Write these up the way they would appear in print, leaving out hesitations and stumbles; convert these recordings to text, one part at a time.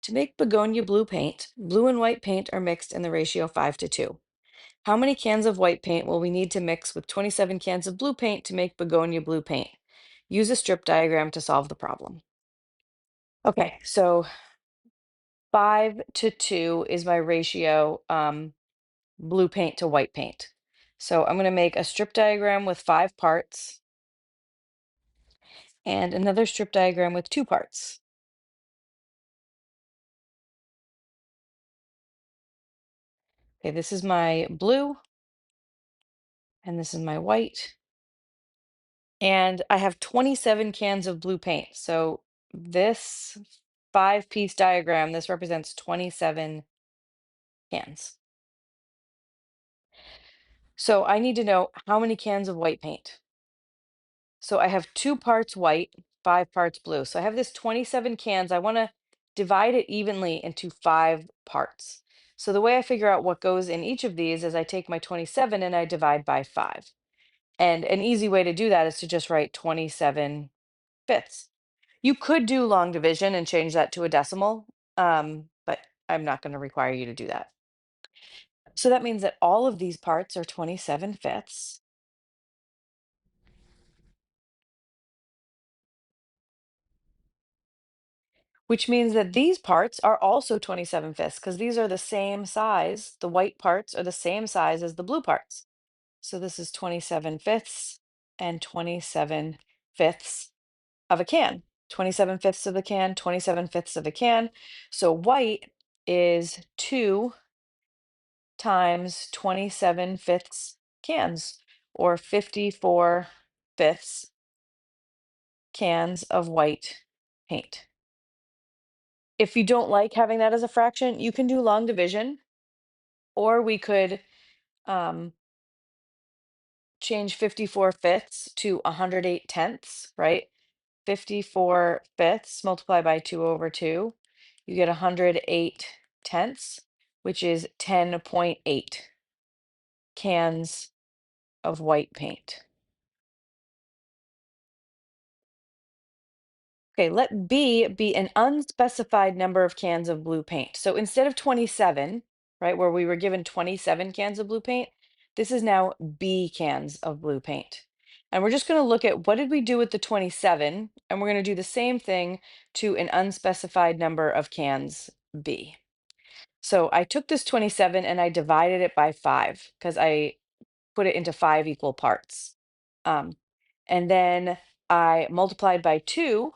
To make begonia blue paint, blue and white paint are mixed in the ratio 5:2. How many cans of white paint will we need to mix with 27 cans of blue paint to make begonia blue paint? Use a strip diagram to solve the problem. Okay, so 5:2 is my ratio, blue paint to white paint. So I'm going to make a strip diagram with 5 parts and another strip diagram with 2 parts. Okay, this is my blue and this is my white. And I have 27 cans of blue paint. So this 5-piece diagram, this represents 27 cans. So I need to know how many cans of white paint. So I have 2 parts white, 5 parts blue. So I have this 27 cans. I want to divide it evenly into 5 parts. So the way I figure out what goes in each of these is I take my 27 and I divide by 5. And an easy way to do that is to just write 27/5. You could do long division and change that to a decimal, but I'm not going to require you to do that. So that means that all of these parts are 27/5, which means that these parts are also 27/5 because these are the same size. The white parts are the same size as the blue parts. So this is 27/5 and 27/5 of a can. 27/5 of a can, 27/5 of a can. So white is 2 times 27/5 cans, or 54/5 cans of white paint. If you don't like having that as a fraction, you can do long division, or we could um, change 54/5 to 108/10, right? 54/5 multiplied by 2/2, you get 108/10, which is 10.8 cans of white paint. Okay, let B be an unspecified number of cans of blue paint. So instead of 27, right, where we were given 27 cans of blue paint, this is now B cans of blue paint. And we're just going to look at what did we do with the 27, and we're going to do the same thing to an unspecified number of cans B. So I took this 27 and I divided it by 5 because I put it into 5 equal parts. And then I multiplied by 2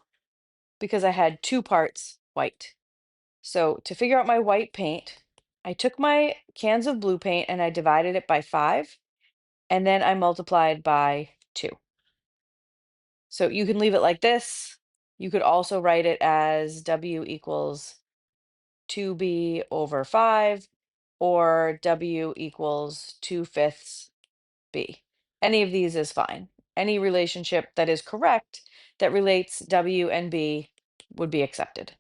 because I had 2 parts white. So to figure out my white paint, I took my cans of blue paint and I divided it by 5, and then I multiplied by 2. So you can leave it like this. You could also write it as W equals 2B over 5, or W equals 2/5 B. Any of these is fine. Any relationship that is correct that relates W and B would be accepted.